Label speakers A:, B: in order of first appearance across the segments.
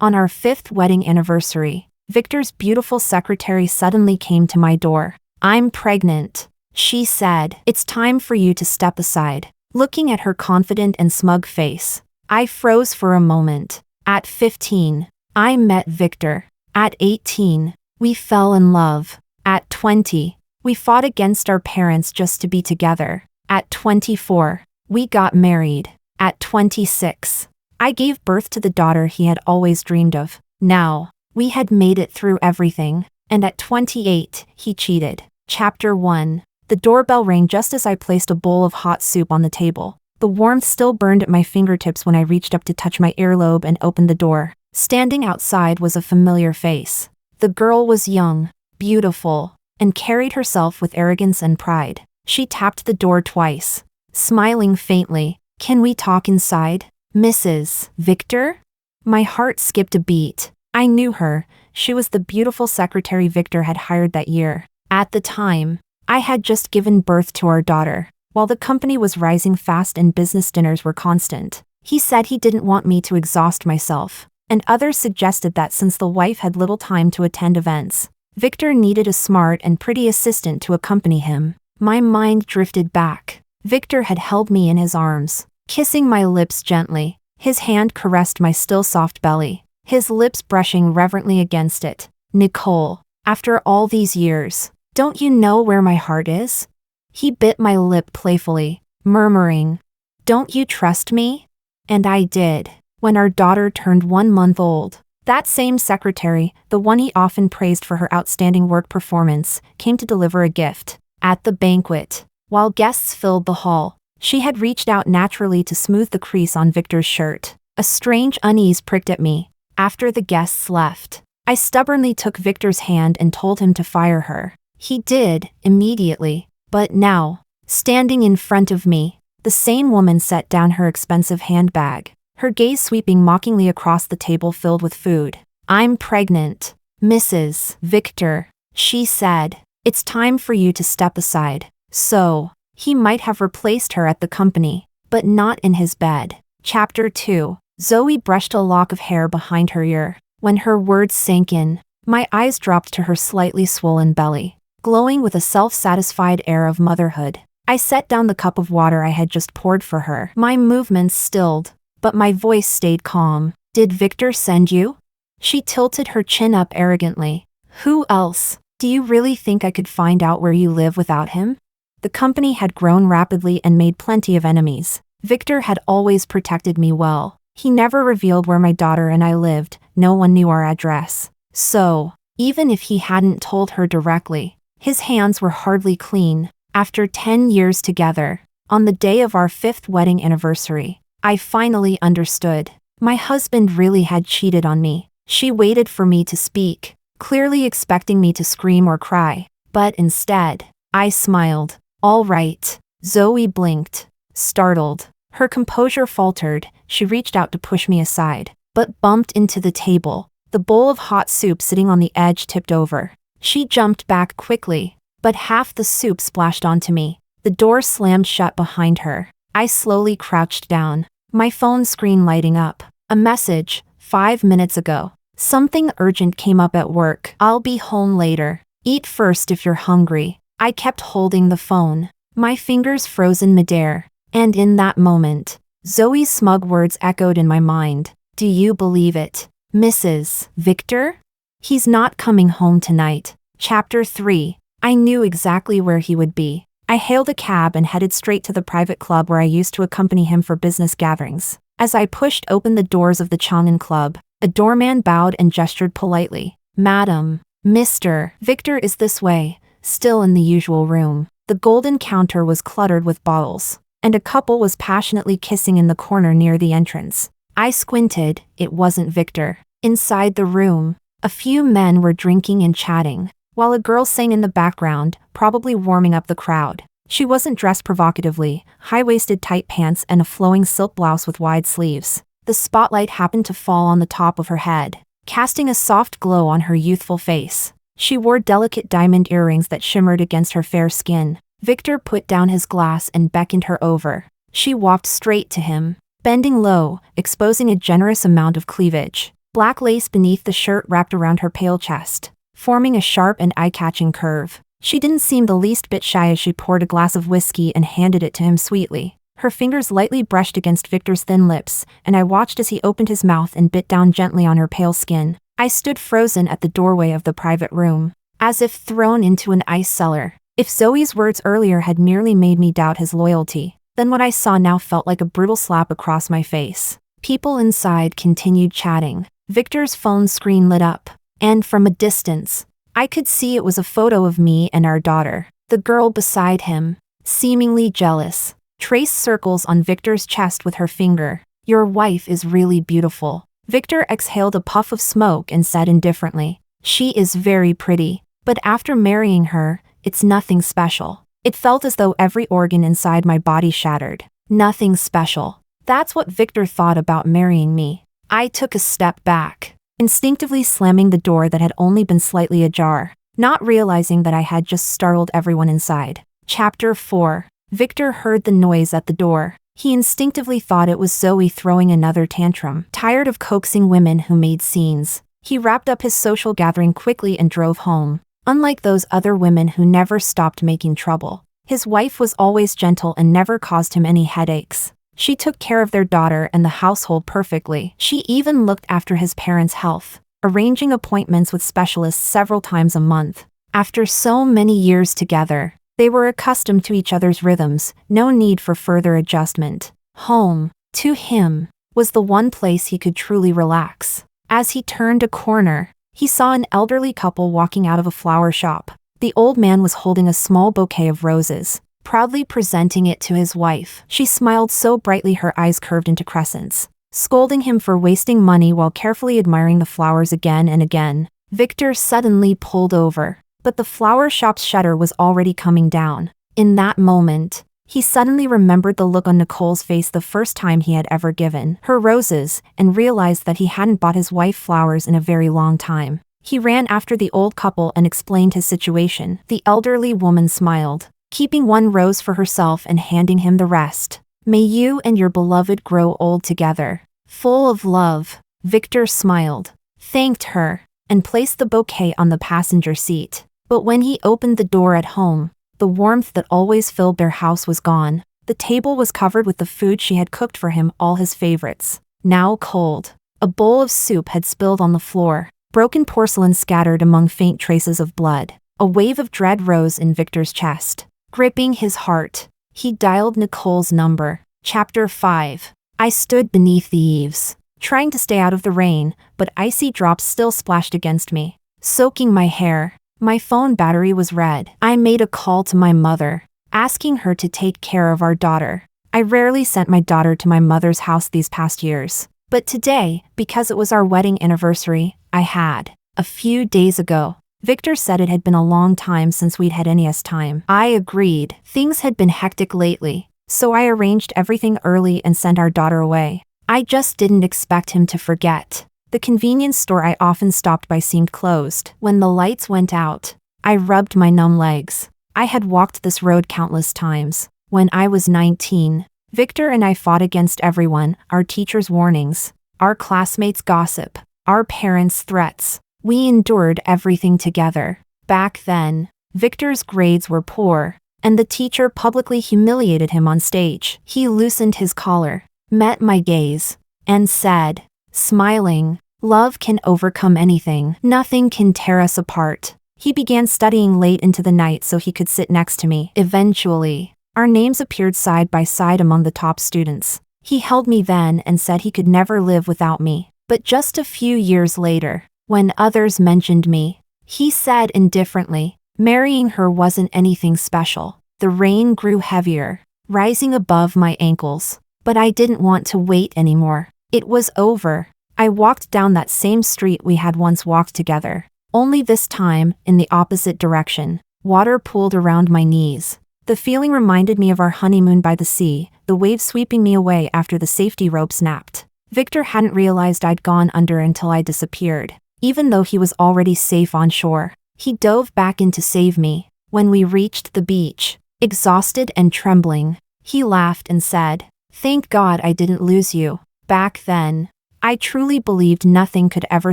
A: On our 5th wedding anniversary, Victor's beautiful secretary suddenly came to my door. "I'm pregnant," she said. "It's time for you to step aside." Looking at her confident and smug face, I froze for a moment. At 15, I met Victor. At 18, we fell in love. At 20, we fought against our parents just to be together. At 24, we got married. At 26, I gave birth to the daughter he had always dreamed of. Now, we had made it through everything. And at 28, he cheated. Chapter 1. The doorbell rang just as I placed a bowl of hot soup on the table. The warmth still burned at my fingertips when I reached up to touch my earlobe and opened the door. Standing outside was a familiar face. The girl was young, beautiful, and carried herself with arrogance and pride. She tapped the door twice, smiling faintly. "Can we talk inside, Mrs. Victor?" My heart skipped a beat. I knew her. She was the beautiful secretary Victor had hired that year. At the time, I had just given birth to our daughter. While the company was rising fast and business dinners were constant, he said he didn't want me to exhaust myself, and others suggested that since the wife had little time to attend events, Victor needed a smart and pretty assistant to accompany him. My mind drifted back. Victor had held me in his arms, kissing my lips gently. His hand caressed my still soft belly, his lips brushing reverently against it. "Nicole, after all these years, don't you know where my heart is?" He bit my lip playfully, murmuring, "Don't you trust me?" And I did. When our daughter turned 1 month old, that same secretary, the one he often praised for her outstanding work performance, came to deliver a gift. At the banquet, while guests filled the hall, she had reached out naturally to smooth the crease on Victor's shirt. A strange unease pricked at me. After the guests left, I stubbornly took Victor's hand and told him to fire her. He did, immediately. But now, standing in front of me, the same woman set down her expensive handbag, her gaze sweeping mockingly across the table filled with food. "I'm pregnant, Mrs. Victor," she said. "It's time for you to step aside." So, he might have replaced her at the company, but not in his bed. Chapter 2. Zoe brushed a lock of hair behind her ear. When her words sank in, my eyes dropped to her slightly swollen belly, glowing with a self-satisfied air of motherhood. I set down the cup of water I had just poured for her. My movements stilled, but my voice stayed calm. "Did Victor send you?" She tilted her chin up arrogantly. "Who else? Do you really think I could find out where you live without him?" The company had grown rapidly and made plenty of enemies. Victor had always protected me well. He never revealed where my daughter and I lived. No one knew our address. So, even if he hadn't told her directly, his hands were hardly clean. After 10 years together, on the day of our 5th wedding anniversary, I finally understood. My husband really had cheated on me. She waited for me to speak, clearly expecting me to scream or cry. But instead, I smiled. "All right." Zoe blinked, startled. Her composure faltered. She reached out to push me aside, but bumped into the table. The bowl of hot soup sitting on the edge tipped over. She jumped back quickly, but half the soup splashed onto me. The door slammed shut behind her. I slowly crouched down, my phone screen lighting up. A message, 5 minutes ago. "Something urgent came up at work. I'll be home later. Eat first if you're hungry." I kept holding the phone, my fingers frozen midair. And in that moment, Zoe's smug words echoed in my mind. "Do you believe it, Mrs. Victor? He's not coming home tonight." Chapter 3. I knew exactly where he would be. I hailed a cab and headed straight to the private club where I used to accompany him for business gatherings. As I pushed open the doors of the Chang'an Club, a doorman bowed and gestured politely. "Madam, Mr. Victor is this way," still in the usual room. The golden counter was cluttered with bottles, and a couple was passionately kissing in the corner near the entrance. I squinted. It wasn't Victor. Inside the room, a few men were drinking and chatting, while a girl sang in the background, probably warming up the crowd. She wasn't dressed provocatively, high-waisted tight pants and a flowing silk blouse with wide sleeves. The spotlight happened to fall on the top of her head, casting a soft glow on her youthful face. She wore delicate diamond earrings that shimmered against her fair skin. Victor put down his glass and beckoned her over. She walked straight to him, bending low, exposing a generous amount of cleavage. Black lace beneath the shirt wrapped around her pale chest, forming a sharp and eye-catching curve. She didn't seem the least bit shy as she poured a glass of whiskey and handed it to him sweetly. Her fingers lightly brushed against Victor's thin lips, and I watched as he opened his mouth and bit down gently on her pale skin. I stood frozen at the doorway of the private room, as if thrown into an ice cellar. If Zoe's words earlier had merely made me doubt his loyalty, then what I saw now felt like a brutal slap across my face. People inside continued chatting. Victor's phone screen lit up, and from a distance, I could see it was a photo of me and our daughter. The girl beside him, seemingly jealous, traced circles on Victor's chest with her finger. "Your wife is really beautiful." Victor exhaled a puff of smoke and said indifferently, "She is very pretty, but after marrying her, it's nothing special." It felt as though every organ inside my body shattered. Nothing special. That's what Victor thought about marrying me. I took a step back, instinctively slamming the door that had only been slightly ajar, not realizing that I had just startled everyone inside. Chapter 4. Victor heard the noise at the door. He instinctively thought it was Zoe throwing another tantrum. Tired of coaxing women who made scenes, he wrapped up his social gathering quickly and drove home. Unlike those other women who never stopped making trouble, his wife was always gentle and never caused him any headaches. She took care of their daughter and the household perfectly. She even looked after his parents' health, arranging appointments with specialists several times a month. After so many years together, they were accustomed to each other's rhythms, no need for further adjustment. Home, to him, was the one place he could truly relax. As he turned a corner, he saw an elderly couple walking out of a flower shop. The old man was holding a small bouquet of roses, proudly presenting it to his wife. She smiled so brightly her eyes curved into crescents, scolding him for wasting money while carefully admiring the flowers again and again. Victor suddenly pulled over, but the flower shop's shutter was already coming down. In that moment, he suddenly remembered the look on Nicole's face the first time he had ever given her roses, and realized that he hadn't bought his wife flowers in a very long time. He ran after the old couple and explained his situation. The elderly woman smiled, keeping one rose for herself and handing him the rest. "May you and your beloved grow old together, full of love." Victor smiled, thanked her, and placed the bouquet on the passenger seat. But when he opened the door at home, the warmth that always filled their house was gone. The table was covered with the food she had cooked for him, all his favorites, now cold. A bowl of soup had spilled on the floor, broken porcelain scattered among faint traces of blood. A wave of dread rose in Victor's chest, gripping his heart. He dialed Nicole's number. Chapter 5. I stood beneath the eaves, trying to stay out of the rain, but icy drops still splashed against me, soaking my hair. My phone battery was red. I made a call to my mother, asking her to take care of our daughter. I rarely sent my daughter to my mother's house these past years, but today, because it was our wedding anniversary, I had. A few days ago, Victor said it had been a long time since we'd had any time. I agreed. Things had been hectic lately, so I arranged everything early and sent our daughter away. I just didn't expect him to forget. The convenience store I often stopped by seemed closed. When the lights went out, I rubbed my numb legs. I had walked this road countless times. When I was 19, Victor and I fought against everyone, our teachers' warnings, our classmates' gossip, our parents' threats. We endured everything together. Back then, Victor's grades were poor, and the teacher publicly humiliated him on stage. He loosened his collar, met my gaze, and said, smiling, "Love can overcome anything. Nothing can tear us apart." He began studying late into the night so he could sit next to me. Eventually, our names appeared side by side among the top students. He held me then and said he could never live without me. But just a few years later, when others mentioned me, he said indifferently, marrying her wasn't anything special. The rain grew heavier, rising above my ankles, but I didn't want to wait anymore. It was over. I walked down that same street we had once walked together, only this time in the opposite direction. Water pooled around my knees. The feeling reminded me of our honeymoon by the sea, the waves sweeping me away after the safety rope snapped. Victor hadn't realized I'd gone under until I disappeared, even though he was already safe on shore. He dove back in to save me. When we reached the beach, exhausted and trembling, he laughed and said, "Thank God I didn't lose you." Back then, I truly believed nothing could ever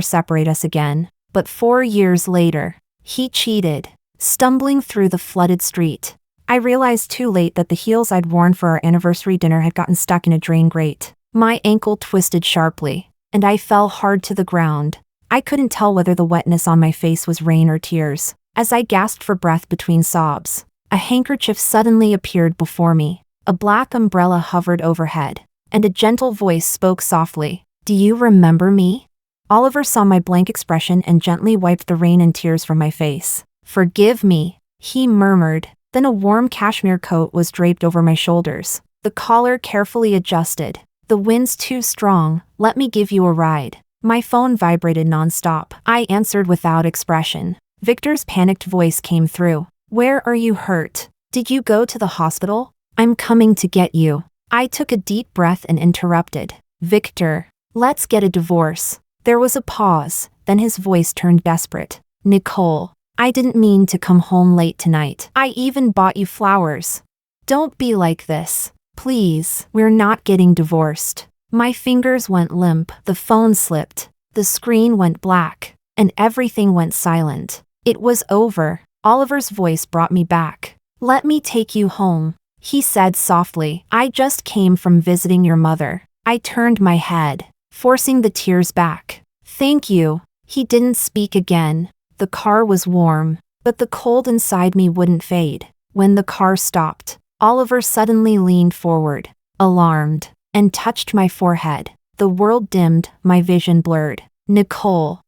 A: separate us again. But 4 years later, he cheated. Stumbling through the flooded street, I realized too late that the heels I'd worn for our anniversary dinner had gotten stuck in a drain grate. My ankle twisted sharply, and I fell hard to the ground. I couldn't tell whether the wetness on my face was rain or tears. As I gasped for breath between sobs, a handkerchief suddenly appeared before me. A black umbrella hovered overhead, and a gentle voice spoke softly. "Do you remember me?" Oliver saw my blank expression and gently wiped the rain and tears from my face. "Forgive me," he murmured. Then a warm cashmere coat was draped over my shoulders, the collar carefully adjusted. "The wind's too strong, let me give you a ride." My phone vibrated nonstop. I answered without expression. Victor's panicked voice came through. "Where are you hurt? Did you go to the hospital? I'm coming to get you." I took a deep breath and interrupted. "Victor, let's get a divorce." There was a pause, then his voice turned desperate. "Nicole, I didn't mean to come home late tonight. I even bought you flowers. Don't be like this. Please, we're not getting divorced." My fingers went limp, the phone slipped, the screen went black, and everything went silent. It was over. Oliver's voice brought me back. "Let me take you home," he said softly. "I just came from visiting your mother." I turned my head, forcing the tears back. "Thank you." He didn't speak again. The car was warm, but the cold inside me wouldn't fade. When the car stopped, Oliver suddenly leaned forward, alarmed, and touched my forehead. The world dimmed, my vision blurred. "Nicole.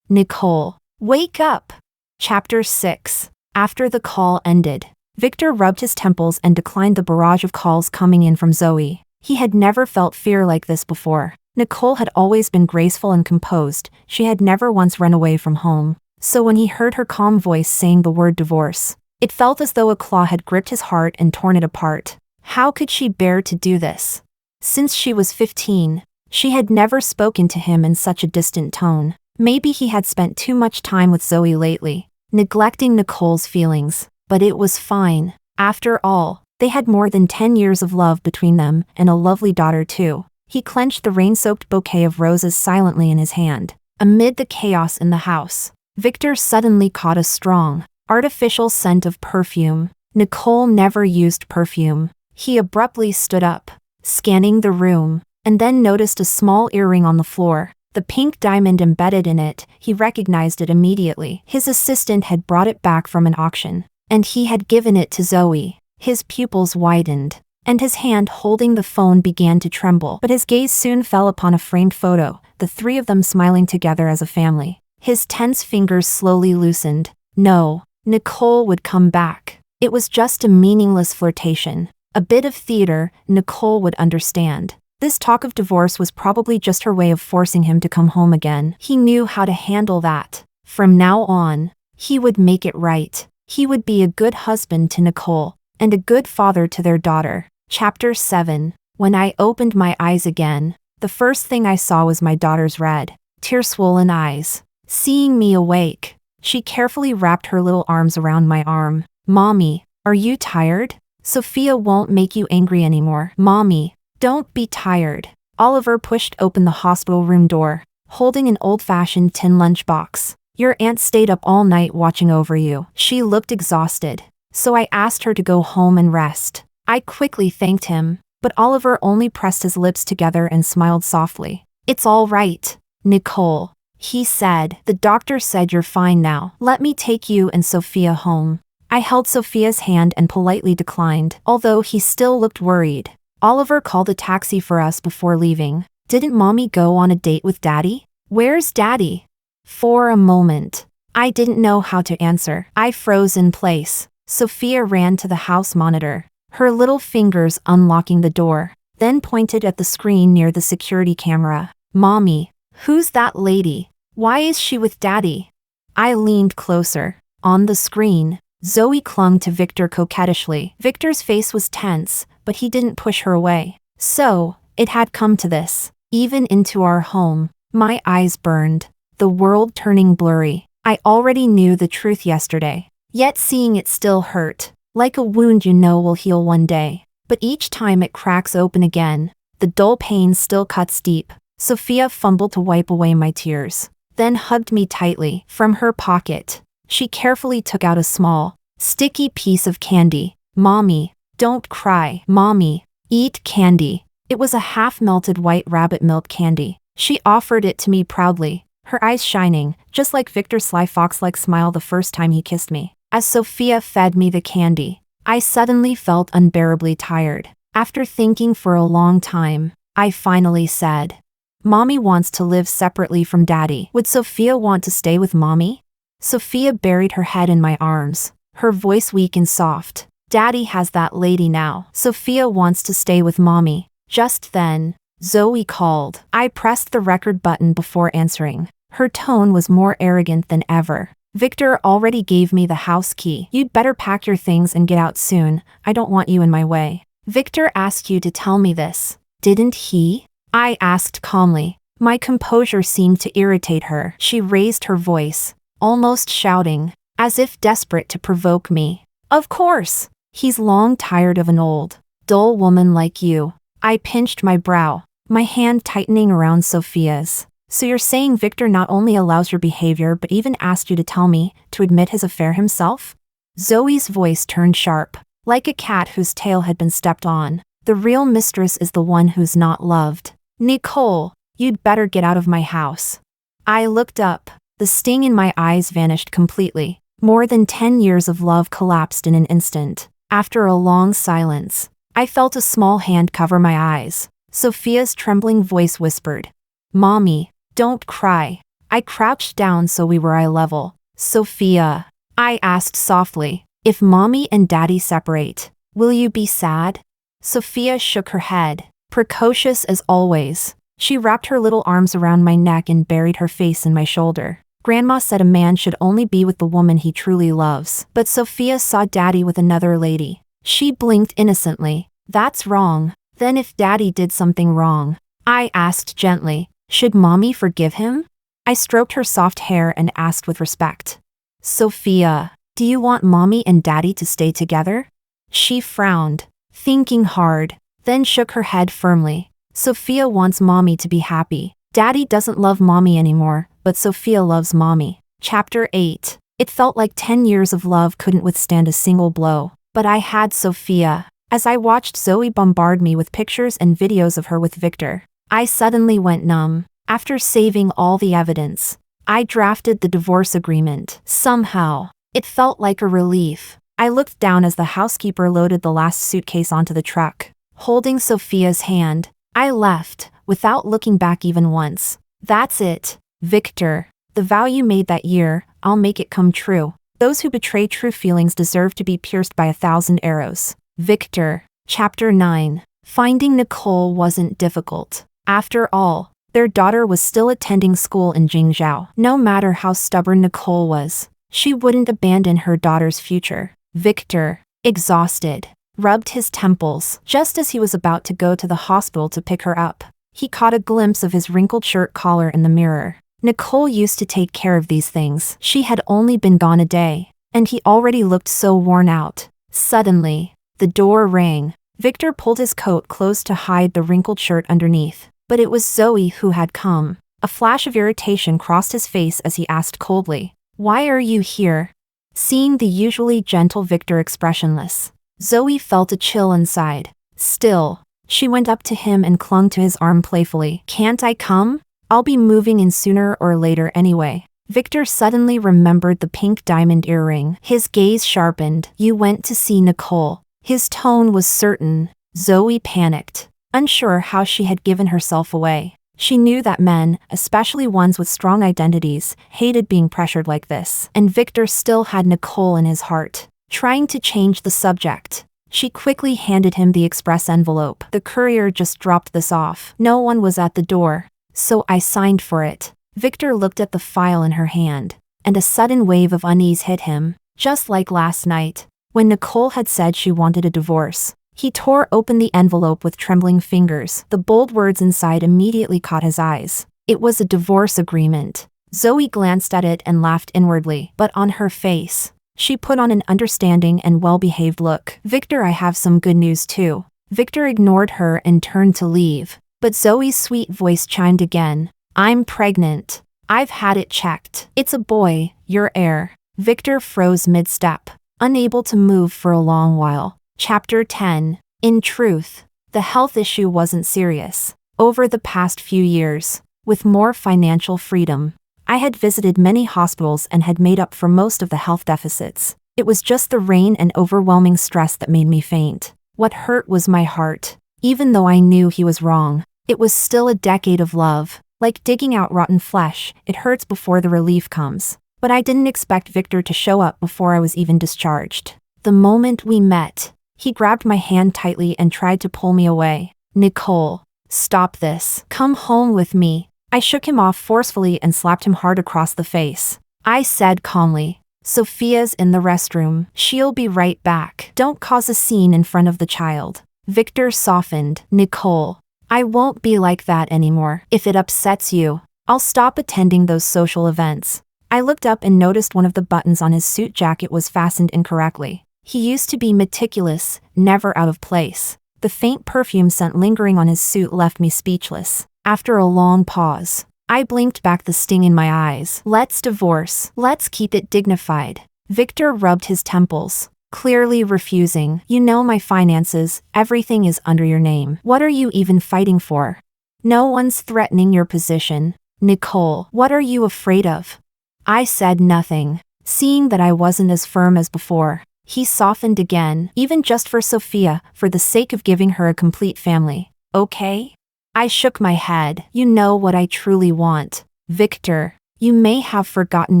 A: Nicole. Wake up!" Chapter 6. After the call ended, Victor rubbed his temples and declined the barrage of calls coming in from Zoe. He had never felt fear like this before. Nicole had always been graceful and composed. She had never once run away from home. So when he heard her calm voice saying the word divorce, it felt as though a claw had gripped his heart and torn it apart. How could she bear to do this? Since she was 15, she had never spoken to him in such a distant tone. Maybe he had spent too much time with Zoe lately, neglecting Nicole's feelings. But it was fine. After all, they had more than 10 years of love between them and a lovely daughter too. He clenched the rain-soaked bouquet of roses silently in his hand. Amid the chaos in the house, Victor suddenly caught a strong, artificial scent of perfume. Nicole never used perfume. He abruptly stood up, scanning the room, and then noticed a small earring on the floor. The pink diamond embedded in it, he recognized it immediately. His assistant had brought it back from an auction, and he had given it to Zoe. His pupils widened, and his hand holding the phone began to tremble. But his gaze soon fell upon a framed photo, the three of them smiling together as a family. His tense fingers slowly loosened. No, Nicole would come back. It was just a meaningless flirtation. A bit of theater, Nicole would understand. This talk of divorce was probably just her way of forcing him to come home again. He knew how to handle that. From now on, he would make it right. He would be a good husband to Nicole, and a good father to their daughter. Chapter 7. When I opened my eyes again, the first thing I saw was my daughter's red, tear-swollen eyes. Seeing me awake, she carefully wrapped her little arms around my arm. "Mommy, are you tired? Sophia won't make you angry anymore." "Mommy, don't be tired." Oliver pushed open the hospital room door, holding an old-fashioned tin lunchbox. "Your aunt stayed up all night watching over you." She looked exhausted, so I asked her to go home and rest. I quickly thanked him, but Oliver only pressed his lips together and smiled softly. "It's all right, Nicole," he said. "The doctor said you're fine now. Let me take you and Sophia home." I held Sophia's hand and politely declined, although he still looked worried. Oliver called a taxi for us before leaving. "Didn't Mommy go on a date with Daddy?" "Where's Daddy?" For a moment, I didn't know how to answer. I froze in place. Sophia ran to the house monitor, her little fingers unlocking the door, then pointed at the screen near the security camera. "Mommy, who's that lady? Why is she with Daddy?" I leaned closer. On the screen, Zoe clung to Victor coquettishly. Victor's face was tense, but he didn't push her away. So, it had come to this. Even into our home. My eyes burned, the world turning blurry. I already knew the truth yesterday, yet seeing it still hurt, like a wound you know will heal one day. But each time it cracks open again, the dull pain still cuts deep. Sophia fumbled to wipe away my tears, then hugged me tightly. From her pocket, she carefully took out a small, sticky piece of candy. Mommy, don't cry. Mommy, eat candy. It was a half-melted white rabbit milk candy. She offered it to me proudly, her eyes shining, just like Victor's sly fox-like smile the first time he kissed me. As Sophia fed me the candy, I suddenly felt unbearably tired. After thinking for a long time, I finally said, Mommy wants to live separately from Daddy. Would Sophia want to stay with Mommy? Sophia buried her head in my arms, her voice weak and soft. Daddy has that lady now. Sophia wants to stay with Mommy. Just then, Zoe called. I pressed the record button before answering. Her tone was more arrogant than ever. Victor already gave me the house key. You'd better pack your things and get out soon. I don't want you in my way. Victor asked you to tell me this, didn't he? I asked calmly. My composure seemed to irritate her. She raised her voice, almost shouting, as if desperate to provoke me. Of course. He's long tired of an old, dull woman like you. I pinched my brow, my hand tightening around Sophia's. So you're saying Victor not only allows your behavior but even asked you to tell me, to admit his affair himself? Zoe's voice turned sharp, like a cat whose tail had been stepped on. The real mistress is the one who's not loved. Nicole, you'd better get out of my house. I looked up. The sting in my eyes vanished completely. More than 10 years of love collapsed in an instant. After a long silence, I felt a small hand cover my eyes. Sophia's trembling voice whispered, Mommy, don't cry. I crouched down so we were eye level. Sophia, I asked softly, if Mommy and Daddy separate, will you be sad? Sophia shook her head, precocious as always. She wrapped her little arms around my neck and buried her face in my shoulder. Grandma said a man should only be with the woman he truly loves. But Sophia saw Daddy with another lady. She blinked innocently. That's wrong. Then if Daddy did something wrong, I asked gently, should Mommy forgive him? I stroked her soft hair and asked with respect, Sophia, do you want Mommy and Daddy to stay together? She frowned, thinking hard, then shook her head firmly. Sophia wants Mommy to be happy. Daddy doesn't love Mommy anymore, but Sophia loves Mommy. Chapter 8. It felt like 10 years of love couldn't withstand a single blow. But I had Sophia. As I watched Zoe bombard me with pictures and videos of her with Victor, I suddenly went numb. After saving all the evidence, I drafted the divorce agreement. Somehow, it felt like a relief. I looked down as the housekeeper loaded the last suitcase onto the truck. Holding Sophia's hand, I left, without looking back even once. That's it, Victor. The vow you made that year, I'll make it come true. Those who betray true feelings deserve to be pierced by 1,000 arrows. Victor. Chapter 9. Finding Nicole wasn't difficult. After all, their daughter was still attending school in Jingzhou. No matter how stubborn Nicole was, she wouldn't abandon her daughter's future. Victor, exhausted, rubbed his temples. Just as he was about to go to the hospital to pick her up, he caught a glimpse of his wrinkled shirt collar in the mirror. Nicole used to take care of these things. She had only been gone a day, and he already looked so worn out. Suddenly, the door rang. Victor pulled his coat close to hide the wrinkled shirt underneath. But it was Zoe who had come. A flash of irritation crossed his face as he asked coldly, "Why are you here?" Seeing the usually gentle Victor expressionless, Zoe felt a chill inside. Still, she went up to him and clung to his arm playfully. "Can't I come? I'll be moving in sooner or later anyway." Victor suddenly remembered the pink diamond earring. His gaze sharpened. "You went to see Nicole." His tone was certain. Zoe panicked, unsure how she had given herself away. She knew that men, especially ones with strong identities, hated being pressured like this. And Victor still had Nicole in his heart. Trying to change the subject, she quickly handed him the express envelope. "The courier just dropped this off. No one was at the door, so I signed for it." Victor looked at the file in her hand, and a sudden wave of unease hit him. Just like last night, when Nicole had said she wanted a divorce, he tore open the envelope with trembling fingers. The bold words inside immediately caught his eyes. It was a divorce agreement. Zoe glanced at it and laughed inwardly, but on her face, she put on an understanding and well-behaved look. "Victor, I have some good news too." Victor ignored her and turned to leave, But Zoe's sweet voice chimed again. I'm pregnant. I've had it checked. It's a boy, your heir. Victor froze mid-step, unable to move for a long while. Chapter 10. In truth, the health issue wasn't serious. Over the past few years, with more financial freedom, I had visited many hospitals and had made up for most of the health deficits. It was just the rain and overwhelming stress that made me faint. What hurt was my heart. Even though I knew he was wrong, it was still a decade of love. Like digging out rotten flesh, it hurts before the relief comes. But I didn't expect Victor to show up before I was even discharged. The moment we met, he grabbed my hand tightly and tried to pull me away. Nicole, stop this. Come home with me. I shook him off forcefully and slapped him hard across the face. I said calmly, Sophia's in the restroom. She'll be right back. Don't cause a scene in front of the child. Victor softened. Nicole, I won't be like that anymore. If it upsets you, I'll stop attending those social events. I looked up and noticed one of the buttons on his suit jacket was fastened incorrectly. He used to be meticulous, never out of place. The faint perfume scent lingering on his suit left me speechless. After a long pause, I blinked back the sting in my eyes. Let's divorce. Let's keep it dignified. Victor rubbed his temples, clearly refusing. You know my finances, everything is under your name. What are you even fighting for? No one's threatening your position. Nicole, what are you afraid of? I said nothing. Seeing that I wasn't as firm as before, he softened again, even just for Sophia, for the sake of giving her a complete family. Okay? I shook my head. You know what I truly want. Victor, you may have forgotten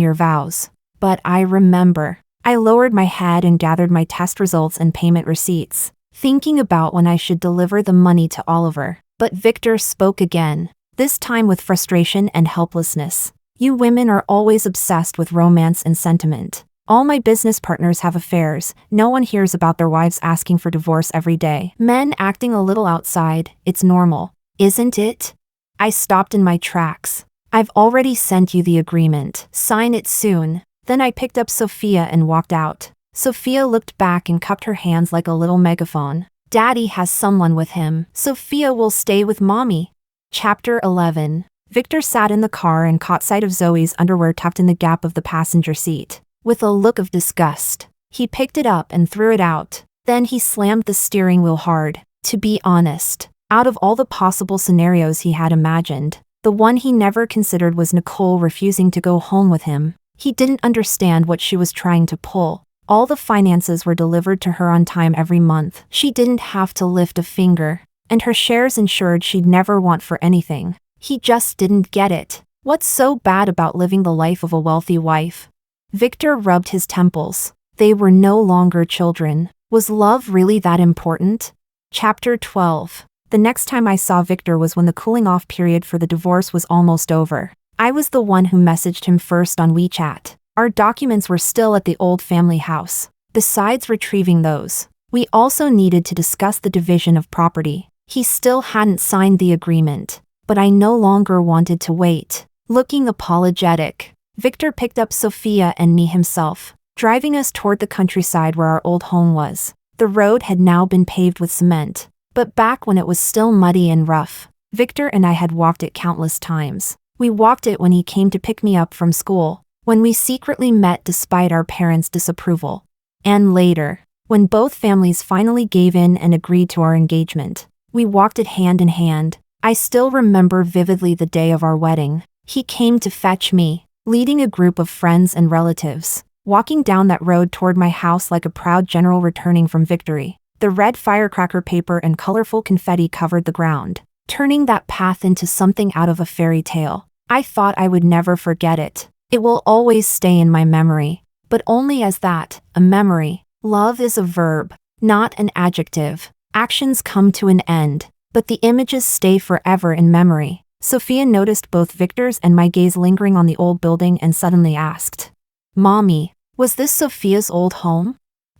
A: your vows, but I remember. I lowered my head and gathered my test results and payment receipts, thinking about when I should deliver the money to Oliver. But Victor spoke again, this time with frustration and helplessness. You women are always obsessed with romance and sentiment. All my business partners have affairs. No one hears about their wives asking for divorce every day. Men acting a little outside, it's normal, isn't it? I stopped in my tracks. I've already sent you the agreement. Sign it soon. Then I picked up Sophia and walked out. Sophia looked back and cupped her hands like a little megaphone. Daddy has someone with him. Sophia will stay with mommy. Chapter 11. Victor sat in the car and caught sight of Zoe's underwear tucked in the gap of the passenger seat. With a look of disgust, he picked it up and threw it out. Then he slammed the steering wheel hard. To be honest, out of all the possible scenarios he had imagined, the one he never considered was Nicole refusing to go home with him. He didn't understand what she was trying to pull. All the finances were delivered to her on time every month. She didn't have to lift a finger, and her shares ensured she'd never want for anything. He just didn't get it. What's so bad about living the life of a wealthy wife? Victor rubbed his temples. They were no longer children. Was love really that important? Chapter 12. The next time I saw Victor was when the cooling-off period for the divorce was almost over. I was the one who messaged him first on WeChat. Our documents were still at the old family house. Besides retrieving those, we also needed to discuss the division of property. He still hadn't signed the agreement, but I no longer wanted to wait. Looking apologetic, Victor picked up Sophia and me himself, driving us toward the countryside where our old home was. The road had now been paved with cement, but back when it was still muddy and rough, Victor and I had walked it countless times. We walked it when he came to pick me up from school, when we secretly met despite our parents' disapproval, and later, when both families finally gave in and agreed to our engagement. We walked it hand in hand. I still remember vividly the day of our wedding. He came to fetch me, leading a group of friends and relatives, walking down that road toward my house like a proud general returning from victory. The red firecracker paper and colorful confetti covered the ground, turning that path into something out of a fairy tale. I thought I would never forget it. It will always stay in my memory, but only as that, a memory. Love is a verb, not an adjective. Actions come to an end, but the images stay forever in memory. Sophia noticed both Victor's and my gaze lingering on the old building and suddenly asked, "Mommy, was this Sophia's old home?"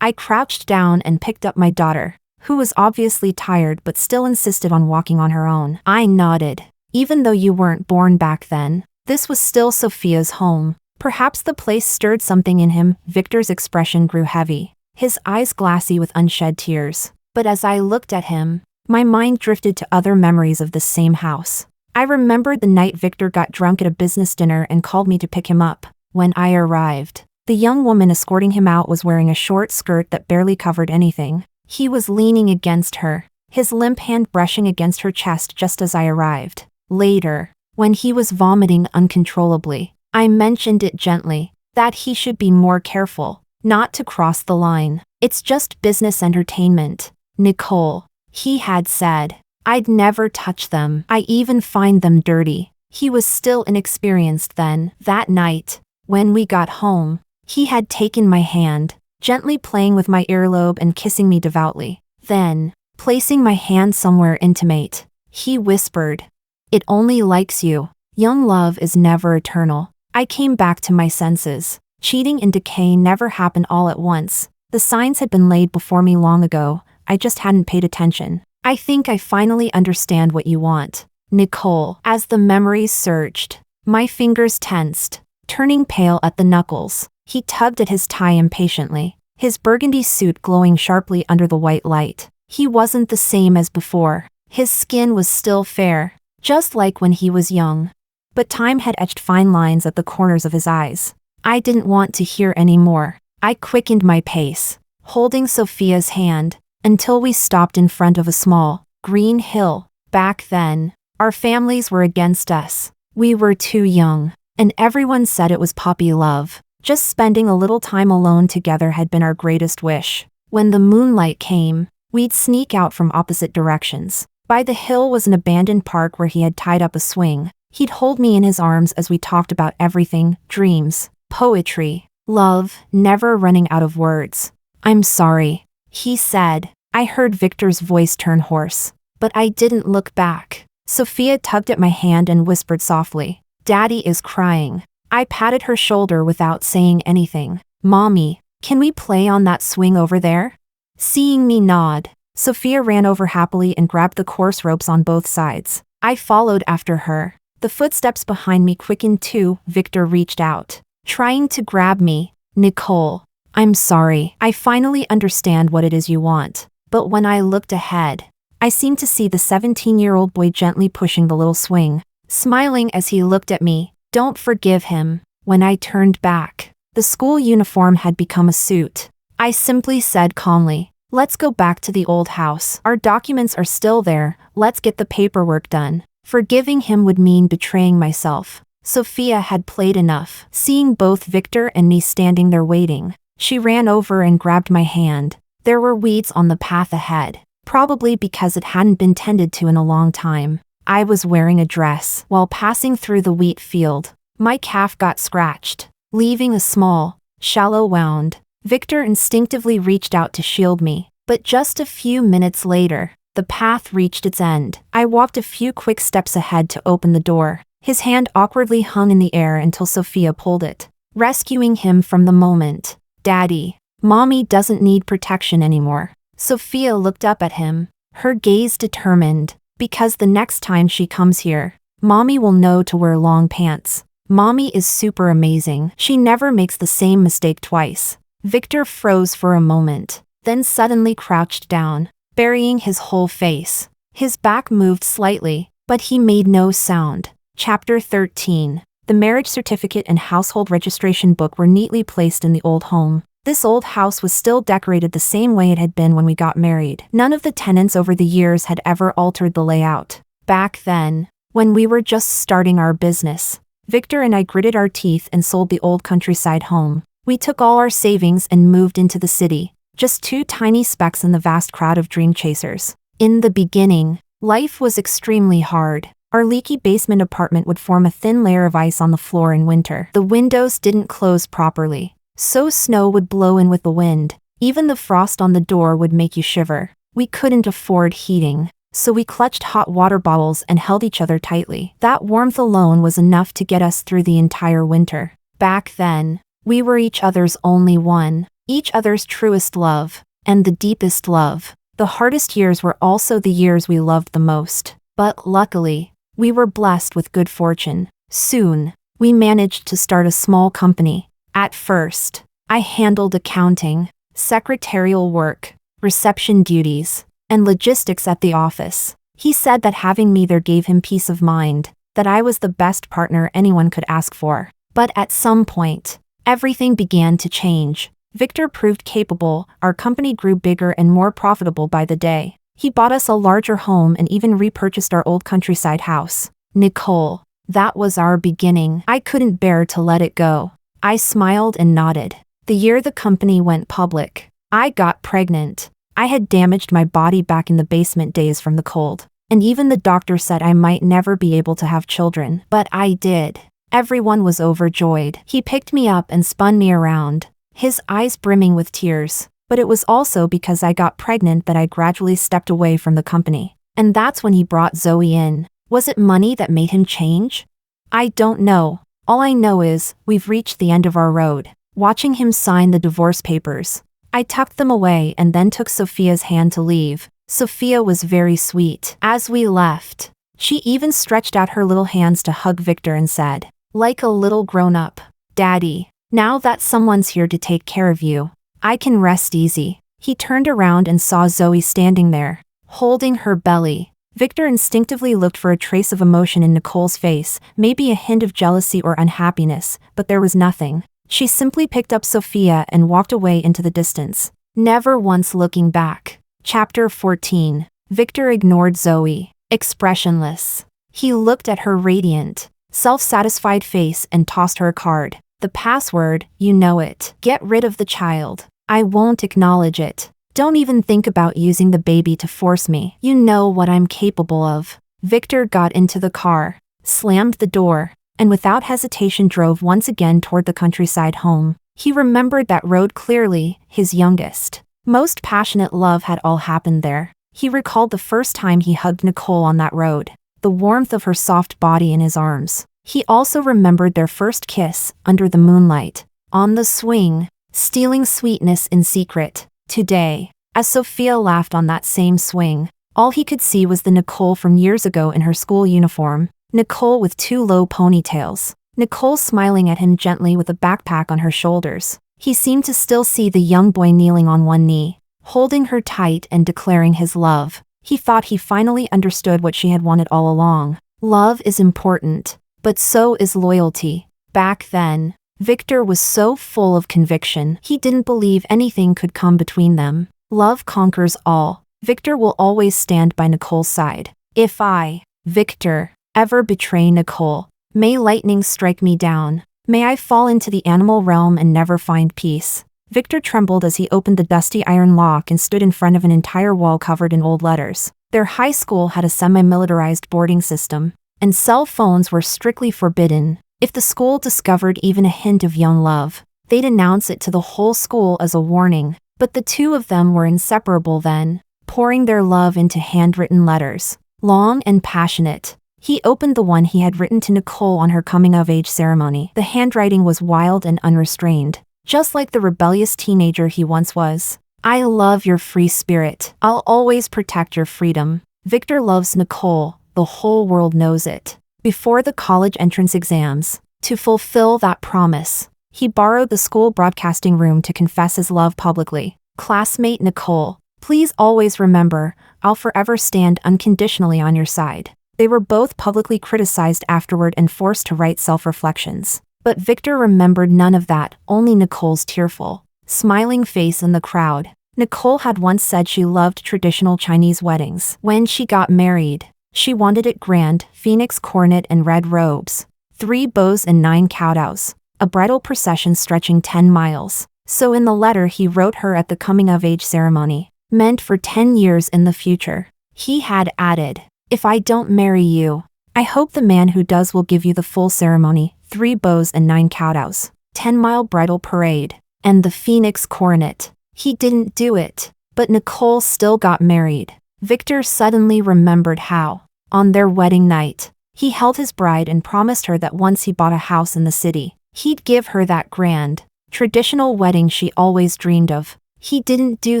A: I crouched down and picked up my daughter, who was obviously tired but still insisted on walking on her own. I nodded. Even though you weren't born back then, this was still Sophia's home. Perhaps the place stirred something in him. Victor's expression grew heavy, his eyes glassy with unshed tears. But as I looked at him, My mind drifted to other memories of this same house. I remembered the night Victor got drunk at a business dinner and called me to pick him up. When I arrived, the young woman escorting him out was wearing a short skirt that barely covered anything. He was leaning against her, his limp hand brushing against her chest just as I arrived. Later, when he was vomiting uncontrollably, I mentioned it gently, that he should be more careful, not to cross the line. It's just business entertainment, Nicole, he had said. I'd never touch them. I even find them dirty. He was still inexperienced then. That night, when we got home, he had taken my hand, gently playing with my earlobe and kissing me devoutly. Then, placing my hand somewhere intimate, he whispered, "It only likes you. Young love is never eternal." I came back to my senses. Cheating and decay never happened all at once. The signs had been laid before me long ago. I just hadn't paid attention. I think I finally understand what you want, Nicole. As the memories surged, my fingers tensed, turning pale at the knuckles. He tugged at his tie impatiently, his burgundy suit glowing sharply under the white light. He wasn't the same as before. His skin was still fair, just like when he was young. But time had etched fine lines at the corners of his eyes. I didn't want to hear any more. I quickened my pace, holding Sophia's hand, until we stopped in front of a small, green hill. Back then, our families were against us. We were too young, and everyone said it was puppy love. Just spending a little time alone together had been our greatest wish. When the moonlight came, we'd sneak out from opposite directions. By the hill was an abandoned park where he had tied up a swing. He'd hold me in his arms as we talked about everything, dreams, poetry, love, never running out of words. "I'm sorry," he said. I heard Victor's voice turn hoarse, but I didn't look back. Sophia tugged at my hand and whispered softly, "Daddy is crying." I patted her shoulder without saying anything. "Mommy, can we play on that swing over there?" Seeing me nod, Sophia ran over happily and grabbed the course ropes on both sides. I followed after her. The footsteps behind me quickened too. Victor reached out, trying to grab me. "Nicole, I'm sorry. I finally understand what it is you want." But when I looked ahead, I seemed to see the 17-year-old boy gently pushing the little swing, smiling as he looked at me. Don't forgive him. When I turned back, the school uniform had become a suit. I simply said calmly, "Let's go back to the old house. Our documents are still there. Let's get the paperwork done." Forgiving him would mean betraying myself. Sophia had played enough. Seeing both Victor and me standing there waiting, she ran over and grabbed my hand. There were weeds on the path ahead, probably because it hadn't been tended to in a long time. I was wearing a dress. While passing through the wheat field, my calf got scratched, leaving a small, shallow wound. Victor instinctively reached out to shield me, but just a few minutes later, the path reached its end. I walked a few quick steps ahead to open the door. His hand awkwardly hung in the air until Sophia pulled it, rescuing him from the moment. "Daddy, Mommy doesn't need protection anymore." Sophia looked up at him, her gaze determined, "Because the next time she comes here, Mommy will know to wear long pants. Mommy is super amazing. She never makes the same mistake twice." Victor froze for a moment, then suddenly crouched down, burying his whole face. His back moved slightly, but he made no sound. Chapter 13. The marriage certificate and household registration book were neatly placed in the old home. This old house was still decorated the same way it had been when we got married. None of the tenants over the years had ever altered the layout. Back then, when we were just starting our business, Victor and I gritted our teeth and sold the old countryside home. We took all our savings and moved into the city, just two tiny specks in the vast crowd of dream chasers. In the beginning, life was extremely hard. Our leaky basement apartment would form a thin layer of ice on the floor in winter. The windows didn't close properly, so snow would blow in with the wind. Even the frost on the door would make you shiver. We couldn't afford heating, so we clutched hot water bottles and held each other tightly. That warmth alone was enough to get us through the entire winter. Back then, we were each other's only one, each other's truest love, and the deepest love. The hardest years were also the years we loved the most. But luckily, we were blessed with good fortune. Soon, we managed to start a small company. At first, I handled accounting, secretarial work, reception duties. and logistics at the office. He said that having me there gave him peace of mind, that I was the best partner anyone could ask for. But at some point, everything began to change. Victor proved capable, our company grew bigger and more profitable by the day. He bought us a larger home and even repurchased our old countryside house. Nicole, that was our beginning. I couldn't bear to let it go. I smiled and nodded. The year the company went public, I got pregnant. I had damaged my body back in the basement days from the cold, and even the doctor said I might never be able to have children, but I did. Everyone was overjoyed. He picked me up and spun me around, his eyes brimming with tears. But it was also because I got pregnant that I gradually stepped away from the company. And that's when he brought Zoe in. Was it money that made him change? I don't know. All I know is, we've reached the end of our road. Watching him sign the divorce papers, I tucked them away and then took Sophia's hand to leave. Sophia was very sweet. As we left, she even stretched out her little hands to hug Victor and said, like a little grown-up, Daddy, now that someone's here to take care of you, I can rest easy. He turned around and saw Zoe standing there, holding her belly. Victor instinctively looked for a trace of emotion in Nicole's face, maybe a hint of jealousy or unhappiness, but there was nothing. She simply picked up Sophia and walked away into the distance, never once looking back. Chapter 14. Victor ignored Zoe, expressionless. He looked at her radiant, self-satisfied face and tossed her a card. The password, you know it. Get rid of the child. I won't acknowledge it. Don't even think about using the baby to force me. You know what I'm capable of. Victor got into the car, slammed the door, and without hesitation drove once again toward the countryside home. He remembered that road clearly, his youngest, most passionate love had all happened there. He recalled the first time he hugged Nicole on that road, the warmth of her soft body in his arms. He also remembered their first kiss, under the moonlight, on the swing, stealing sweetness in secret. Today, as Sophia laughed on that same swing, all he could see was the Nicole from years ago in her school uniform. Nicole with two low ponytails. Nicole smiling at him gently with a backpack on her shoulders. He seemed to still see the young boy kneeling on one knee, holding her tight and declaring his love. He thought he finally understood what she had wanted all along. Love is important, but so is loyalty. Back then, Victor was so full of conviction, he didn't believe anything could come between them. Love conquers all. Victor will always stand by Nicole's side. If I, Victor, ever betray Nicole, may lightning strike me down. May I fall into the animal realm and never find peace. Victor trembled as he opened the dusty iron lock and stood in front of an entire wall covered in old letters. Their high school had a semi-militarized boarding system, and cell phones were strictly forbidden. If the school discovered even a hint of young love, they'd announce it to the whole school as a warning. But the two of them were inseparable then, pouring their love into handwritten letters, long and passionate. He opened the one he had written to Nicole on her coming-of-age ceremony. The handwriting was wild and unrestrained, just like the rebellious teenager he once was. I love your free spirit. I'll always protect your freedom. Victor loves Nicole. The whole world knows it. Before the college entrance exams, to fulfill that promise, he borrowed the school broadcasting room to confess his love publicly. Classmate Nicole, please always remember, I'll forever stand unconditionally on your side. They were both publicly criticized afterward and forced to write self-reflections. But Victor remembered none of that, only Nicole's tearful, smiling face in the crowd. Nicole had once said she loved traditional Chinese weddings. When she got married, she wanted it grand, phoenix coronet and red robes, 3 bows and 9 kowtows, a bridal procession stretching 10 miles. So in the letter he wrote her at the coming-of-age ceremony, meant for 10 years in the future, he had added, if I don't marry you, I hope the man who does will give you the full ceremony, 3 bows and 9 kowtows, 10-mile bridal parade, and the phoenix coronet. He didn't do it, but Nicole still got married. Victor suddenly remembered how, on their wedding night, he held his bride and promised her that once he bought a house in the city, he'd give her that grand, traditional wedding she always dreamed of. He didn't do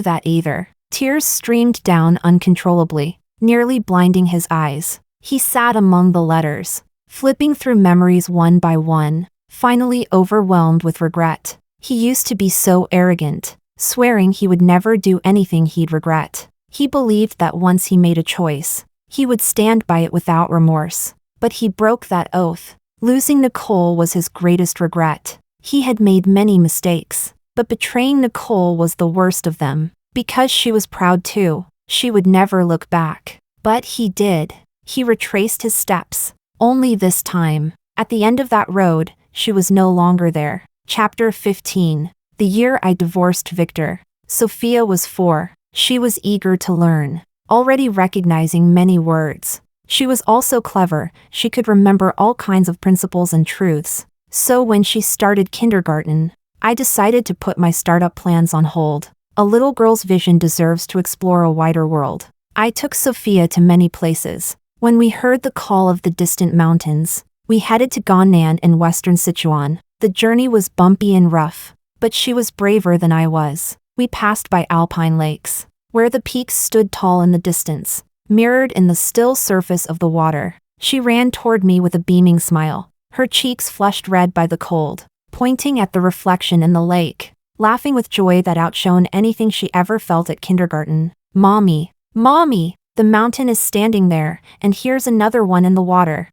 A: that either. Tears streamed down uncontrollably, nearly blinding his eyes. He sat among the letters, flipping through memories one by one, finally overwhelmed with regret. He used to be so arrogant, swearing he would never do anything he'd regret. He believed that once he made a choice, he would stand by it without remorse. But he broke that oath. Losing Nicole was his greatest regret. He had made many mistakes, but betraying Nicole was the worst of them. Because she was proud too, she would never look back. But he did. He retraced his steps. Only this time, at the end of that road, she was no longer there. Chapter 15. The year I divorced Victor. Sophia was 4. She was eager to learn, already recognizing many words. She was also clever. She could remember all kinds of principles and truths. So when she started kindergarten, I decided to put my startup plans on hold. A little girl's vision deserves to explore a wider world. I took Sophia to many places. When we heard the call of the distant mountains, we headed to Gannan in western Sichuan. The journey was bumpy and rough, but she was braver than I was. We passed by alpine lakes, where the peaks stood tall in the distance, mirrored in the still surface of the water. She ran toward me with a beaming smile, her cheeks flushed red by the cold, pointing at the reflection in the lake, laughing with joy that outshone anything she ever felt at kindergarten. "Mommy, Mommy, the mountain is standing there, and here's another one in the water."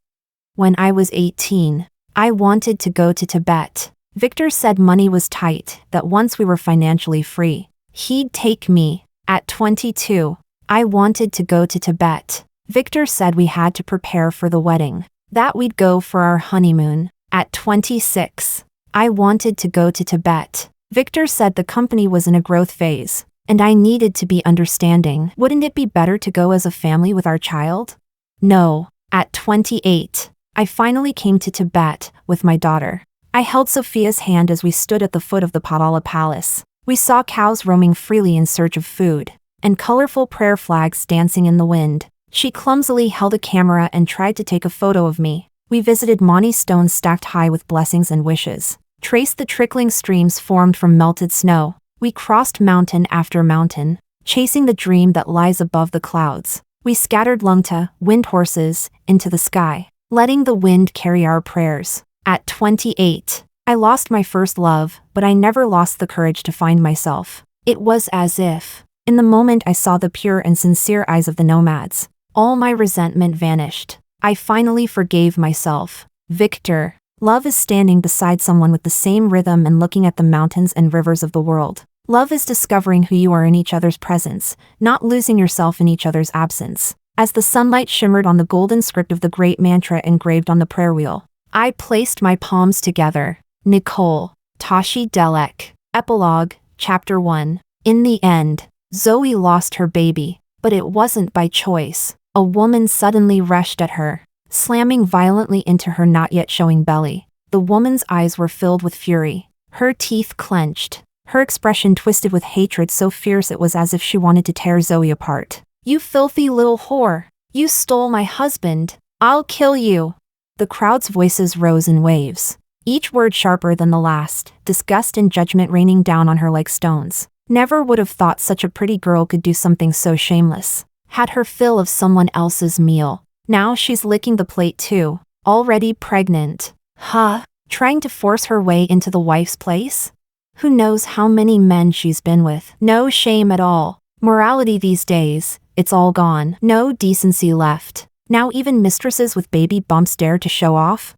A: When I was 18, I wanted to go to Tibet. Victor said money was tight, that once we were financially free, he'd take me. At 22, I wanted to go to Tibet. Victor said we had to prepare for the wedding, that we'd go for our honeymoon. At 26, I wanted to go to Tibet. Victor said the company was in a growth phase, and I needed to be understanding. Wouldn't it be better to go as a family with our child? No. At 28, I finally came to Tibet with my daughter. I held Sophia's hand as we stood at the foot of the Padala Palace. We saw cows roaming freely in search of food, and colorful prayer flags dancing in the wind. She clumsily held a camera and tried to take a photo of me. We visited Mani stones stacked high with blessings and wishes, traced the trickling streams formed from melted snow. We crossed mountain after mountain, chasing the dream that lies above the clouds. We scattered lungta, wind horses, into the sky, letting the wind carry our prayers. At 28, I lost my first love, but I never lost the courage to find myself. It was as if, in the moment I saw the pure and sincere eyes of the nomads, all my resentment vanished. I finally forgave myself. Victor. Love is standing beside someone with the same rhythm and looking at the mountains and rivers of the world. Love is discovering who you are in each other's presence, not losing yourself in each other's absence. As the sunlight shimmered on the golden script of the great mantra engraved on the prayer wheel, I placed my palms together. Nicole. Tashi Delek. Epilogue, Chapter 1. In the end, Zoe lost her baby, but it wasn't by choice. A woman suddenly rushed at her, slamming violently into her not yet showing belly. The woman's eyes were filled with fury. Her teeth clenched. Her expression twisted with hatred so fierce it was as if she wanted to tear Zoe apart. "You filthy little whore! You stole my husband! I'll kill you!" The crowd's voices rose in waves, each word sharper than the last, disgust and judgment raining down on her like stones. Never would have thought such a pretty girl could do something so shameless. Had her fill of someone else's meal. Now she's licking the plate too, already pregnant. Huh? Trying to force her way into the wife's place? Who knows how many men she's been with. No shame at all. Morality these days, it's all gone. No decency left. Now even mistresses with baby bumps dare to show off?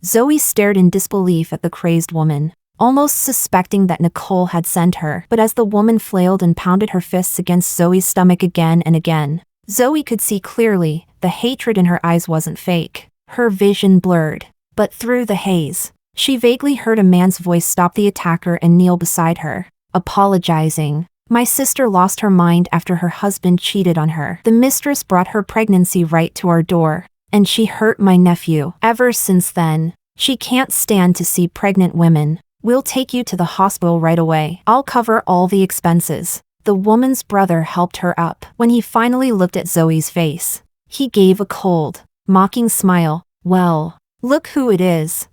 A: Zoe stared in disbelief at the crazed woman, almost suspecting that Nicole had sent her. But as the woman flailed and pounded her fists against Zoe's stomach again and again, Zoe could see clearly, the hatred in her eyes wasn't fake. Her vision blurred. But through the haze, she vaguely heard a man's voice stop the attacker and kneel beside her, apologizing. "My sister lost her mind after her husband cheated on her. The mistress brought her pregnancy right to our door, and she hurt my nephew. Ever since then, she can't stand to see pregnant women. We'll take you to the hospital right away. I'll cover all the expenses." The woman's brother helped her up. When he finally looked at Zoe's face, he gave a cold, mocking smile. "Well, look who it is.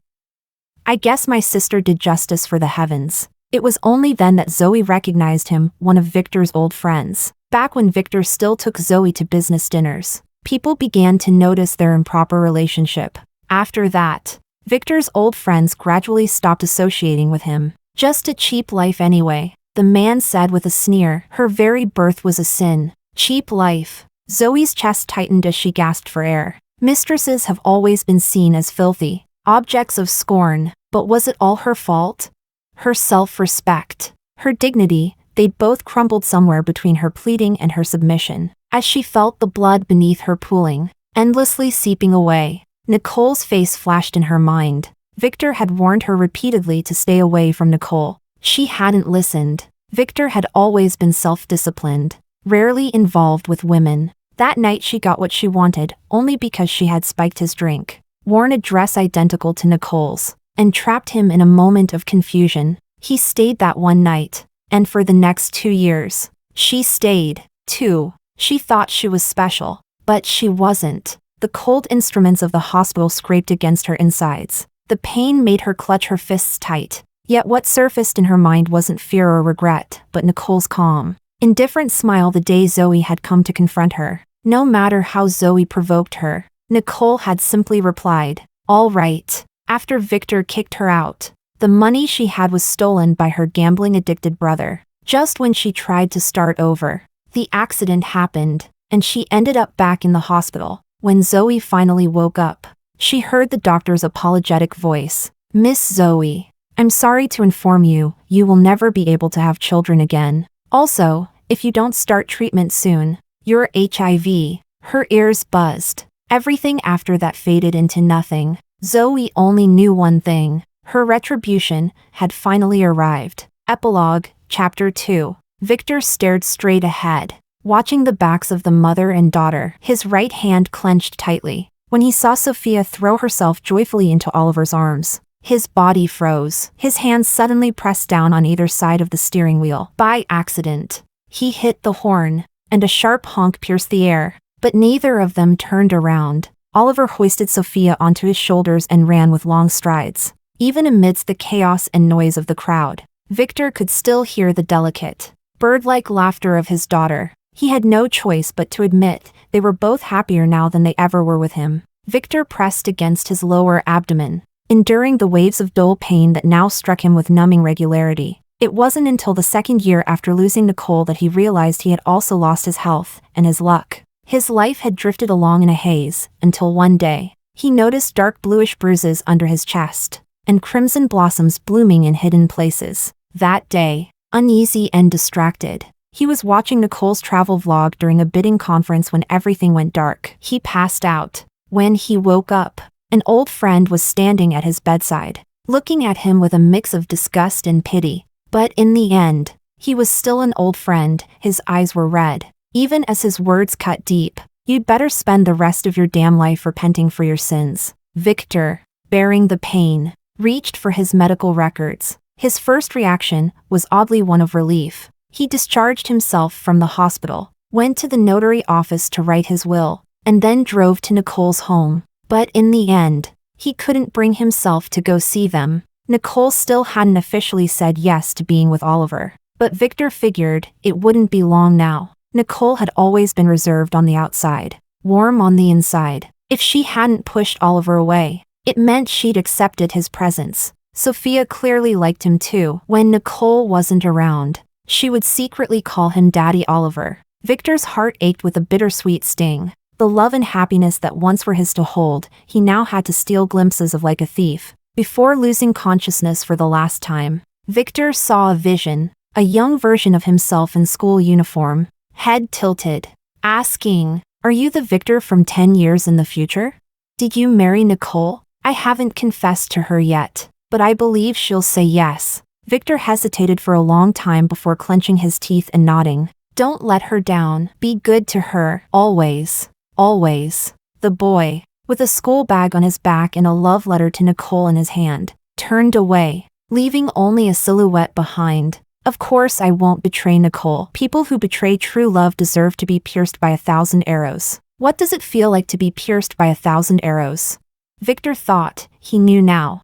A: I guess my sister did justice for the heavens." It was only then that Zoe recognized him, one of Victor's old friends. Back when Victor still took Zoe to business dinners, people began to notice their improper relationship. After that, Victor's old friends gradually stopped associating with him. "Just a cheap life anyway," the man said with a sneer. "Her very birth was a sin. Cheap life. Zoe's chest tightened as she gasped for air. Mistresses have always been seen as filthy, objects of scorn, but was it all her fault? Her self-respect, her dignity, they'd both crumbled somewhere between her pleading and her submission. As she felt the blood beneath her pooling, endlessly seeping away, Nicole's face flashed in her mind. Victor had warned her repeatedly to stay away from Nicole. She hadn't listened. Victor had always been self-disciplined, rarely involved with women. That night she got what she wanted, only because she had spiked his drink, worn a dress identical to Nicole's, and trapped him in a moment of confusion. He stayed that one night, and for the next 2 years, she stayed, too. She thought she was special, but she wasn't. The cold instruments of the hospital scraped against her insides. The pain made her clutch her fists tight. Yet what surfaced in her mind wasn't fear or regret, but Nicole's calm, indifferent smile the day Zoe had come to confront her. No matter how Zoe provoked her, Nicole had simply replied, "All right." After Victor kicked her out, the money she had was stolen by her gambling-addicted brother. Just when she tried to start over, the accident happened, and she ended up back in the hospital. When Zoe finally woke up, she heard the doctor's apologetic voice. "Miss Zoe, I'm sorry to inform you, you will never be able to have children again. Also, if you don't start treatment soon, you're HIV." Her ears buzzed. Everything after that faded into nothing. Zoe only knew one thing. Her retribution had finally arrived. Epilogue, Chapter 2. Victor stared straight ahead, watching the backs of the mother and daughter, his right hand clenched tightly. When he saw Sophia throw herself joyfully into Oliver's arms, his body froze. His hands suddenly pressed down on either side of the steering wheel. By accident, he hit the horn, and a sharp honk pierced the air, but neither of them turned around. Oliver hoisted Sophia onto his shoulders and ran with long strides. Even amidst the chaos and noise of the crowd, Victor could still hear the delicate, bird-like laughter of his daughter. He had no choice but to admit they were both happier now than they ever were with him. Victor pressed against his lower abdomen, enduring the waves of dull pain that now struck him with numbing regularity. It wasn't until the second year after losing Nicole that he realized he had also lost his health and his luck. His life had drifted along in a haze, until one day, he noticed dark bluish bruises under his chest, and crimson blossoms blooming in hidden places. That day, uneasy and distracted, he was watching Nicole's travel vlog during a bidding conference when everything went dark. He passed out. When he woke up, an old friend was standing at his bedside, looking at him with a mix of disgust and pity. But in the end, he was still an old friend. His eyes were red, even as his words cut deep. "You'd better spend the rest of your damn life repenting for your sins." Victor, bearing the pain, reached for his medical records. His first reaction was oddly one of relief. He discharged himself from the hospital, went to the notary office to write his will, and then drove to Nicole's home. But in the end, he couldn't bring himself to go see them. Nicole still hadn't officially said yes to being with Oliver, but Victor figured it wouldn't be long now. Nicole had always been reserved on the outside, warm on the inside. If she hadn't pushed Oliver away, it meant she'd accepted his presence. Sophia clearly liked him too. When Nicole wasn't around, she would secretly call him Daddy Oliver. Victor's heart ached with a bittersweet sting. The love and happiness that once were his to hold, he now had to steal glimpses of like a thief. Before losing consciousness for the last time, Victor saw a vision, a young version of himself in school uniform, head tilted, asking, "Are you the Victor from 10 years in the future? Did you marry Nicole? I haven't confessed to her yet, but I believe she'll say yes." Victor hesitated for a long time before clenching his teeth and nodding. "Don't let her down. Be good to her. Always. Always." The boy, with a school bag on his back and a love letter to Nicole in his hand, turned away, leaving only a silhouette behind. "Of course I won't betray Nicole. People who betray true love deserve to be pierced by 1,000 arrows." What does it feel like to be pierced by 1,000 arrows? Victor thought he knew now.